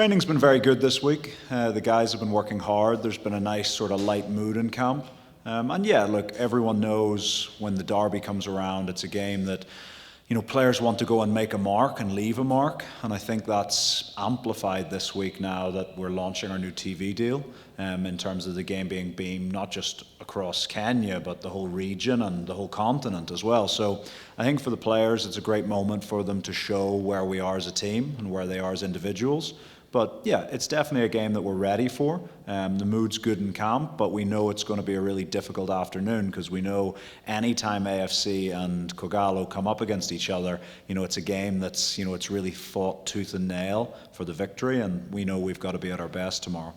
Training's been very good this week. The guys have been working hard. There's been a nice sort of light mood in camp. And yeah, look, everyone knows when the derby comes around, it's a game that, players want to go and make a mark and leave a mark. And I think that's amplified this week now that we're launching our new TV deal, in terms of the game being beamed not just across Kenya, but the whole region and the whole continent as well. So I think for the players, it's a great moment for them to show where we are as a team and where they are as individuals. But yeah, it's definitely a game that we're ready for. The mood's good in camp, but we know it's going to be a really difficult afternoon because we know anytime AFC and Kogalo come up against each other, it's a game that's, it's really fought tooth and nail for the victory, and we know we've got to be at our best tomorrow.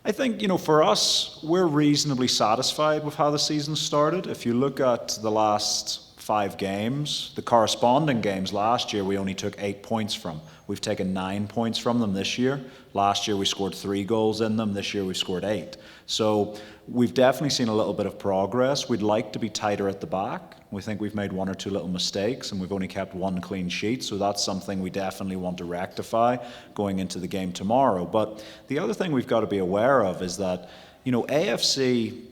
I think, for us, we're reasonably satisfied with how the season started. If you look at the last 5 games, the corresponding games last year we only took 8 points from. We've taken 9 points from them this year. Last year we scored 3 goals in them. This year we scored 8. So we've definitely seen a little bit of progress. We'd like to be tighter at the back. We think we've made 1 or 2 little mistakes and we've only kept 1 clean sheet. So that's something we definitely want to rectify going into the game tomorrow. But the other thing we've got to be aware of is that, AFC,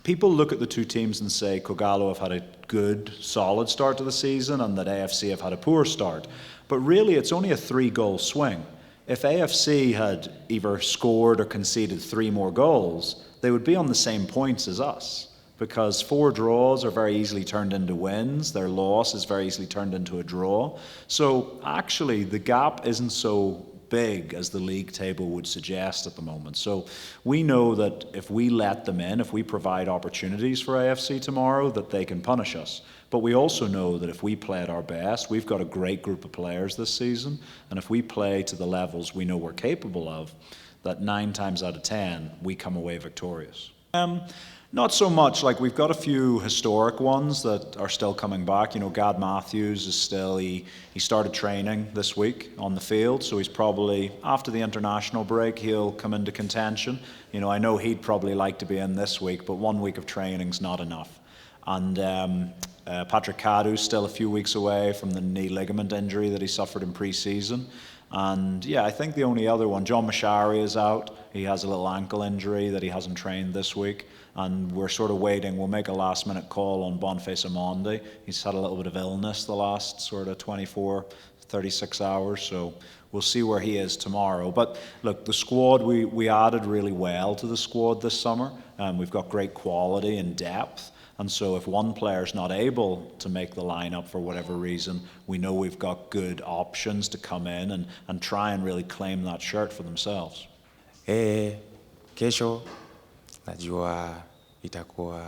people look at the two teams and say Kogalo have had a good, solid start to the season and that AFC have had a poor start. But really, it's only a 3-goal swing. If AFC had either scored or conceded 3 more goals, they would be on the same points as us, because 4 draws are very easily turned into wins. Their loss is very easily turned into a draw. So actually, the gap isn't so big as the league table would suggest at the moment. So we know that if we let them in, if we provide opportunities for AFC tomorrow, that they can punish us. But we also know that if we play at our best, we've got a great group of players this season, and if we play to the levels we know we're capable of, that 9 times out of 10, we come away victorious. Not so much. Like, we've got a few historic ones that are still coming back. Gad Matthews is still, he started training this week on the field, so he's probably, after the international break, he'll come into contention. I know he'd probably like to be in this week, but 1 week of training's not enough. And Patrick Kadu's still a few weeks away from the knee ligament injury that he suffered in pre-season. And yeah, I think the only other one, John Mashari is out. He has a little ankle injury that he hasn't trained this week. And we're sort of waiting. We'll make a last-minute call on Boniface Amondi. He's had a little bit of illness the last sort of 24, 36 hours, so we'll see where he is tomorrow. But look, the squad, we added really well to the squad this summer. We've got great quality and depth. And so if one player's not able to make the lineup for whatever reason, we know we've got good options to come in and try and really claim that shirt for themselves. Kesho najua itakuwa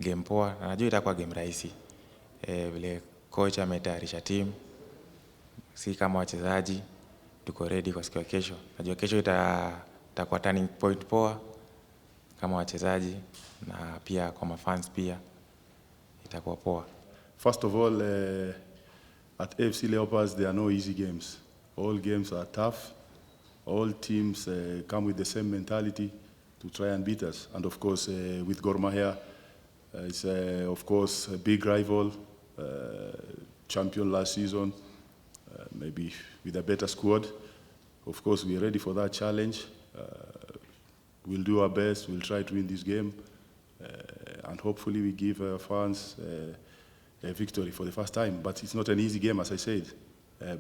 game poa, na najua itakuwa game rahisi. Vile coach ametayarisha team, si kama wachezaji tuko ready kwa siku ya kesho. Najua kesho itakuwa turning point poa kama wachezaji na pia kwa mafans pia itakuwa poa. First of all, at AFC Leopards there are no easy games. All games are tough. All teams come with the same mentality to try and beat us. And of course, with Gor Mahia, it's of course a big rival, champion last season, maybe with a better squad. Of course, we're ready for that challenge. We'll do our best. We'll try to win this game, and hopefully we give our fans a victory for the first time. But it's not an easy game, as I said.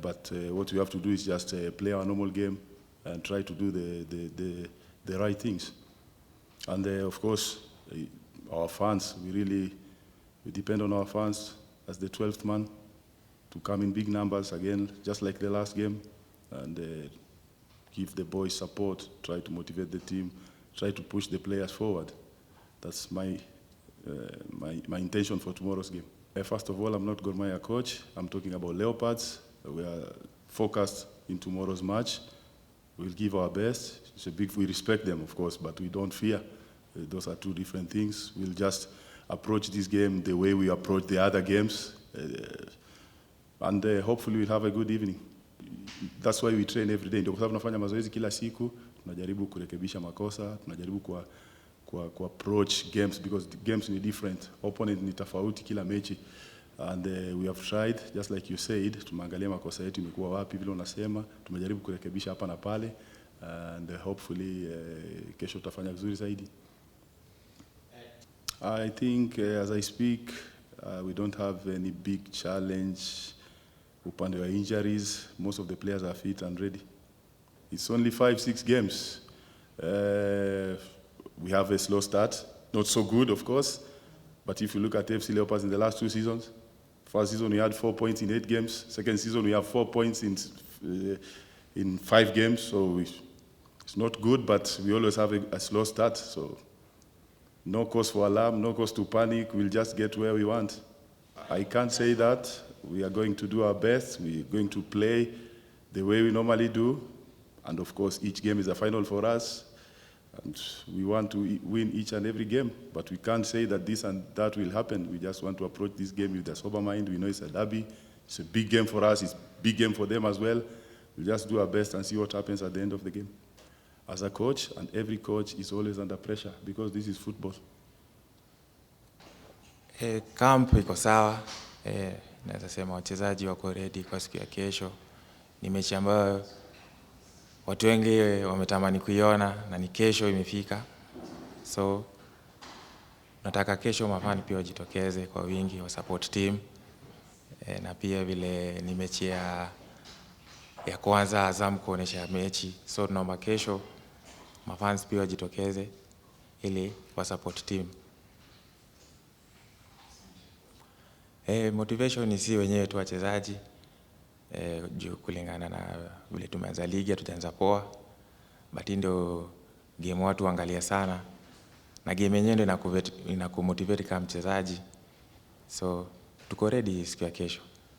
But what we have to do is just play our normal game and try to do the right things. And of course, our fans, we depend on our fans as the 12th man to come in big numbers again, just like the last game, and give the boys support, try to motivate the team, try to push the players forward. That's my intention for tomorrow's game. First of all, I'm not Gor Mahia coach. I'm talking about Leopards. We are focused in tomorrow's match. We'll give our best. We respect them, of course, but we don't fear. Those are 2 different things. We'll just approach this game the way we approach the other games, and hopefully we'll have a good evening. That's why we train every day. Ndio kwa sababu tunafanya mazoezi kila siku, tunajaribu kurekebisha makosa, tunajaribu ku approach games, because the games ni different. Opponent ni tofauti kila mechi. And we have tried, just like you said, tumeangalia makosa yetu imekuwa wapi vile unasema, tumejaribu kurekebisha hapa na pale, and hopefully kesho tutafanya vizuri zaidi. I think as I speak, we don't have any big challenge upande wa injuries. Most of the players are fit and ready. It's only 5-6 games. We have a slow start, not so good of course, but if you look at FC Leopards in the last 2 seasons, first season we had 4 points in 8 games, second season we have 4 points in 5 games, so it's not good, but we always have a slow start, so no cause for alarm, no cause to panic, we'll just get where we want. I can't say that. We are going to do our best, we're going to play the way we normally do, and of course each game is a final for us, and we want to win each and every game, but we can't say that this and that will happen. We just want to approach this game with a sober mind. We know it's a derby, it's a big game for us, it's a big game for them as well. We'll just do our best and see what happens at the end of the game. As a coach, and every coach is always under pressure because this is football. Camp iko sawa, naweza sema wachezaji wako ready kwa siku ya kesho. Ni mechi ambayo watu wengi wametamani kuiona na ni kesho imefika. So nataka kesho mafani pia wajitokeze kwa wingi wa support team. Na pia vile ni mechi ya kwanza Azam kuonesha mechi. So tunaomba kesho mafans pia wajitokeze ili wa support team. Motivation ni si wenyewe tu wachezaji. Kulingana na vile tumeanza ligi hatujaanza poa, but ndio game watu angalia sana na game yenyewe ndio inakumotivate kama mchezaji, so tuko ready siku ya kesho.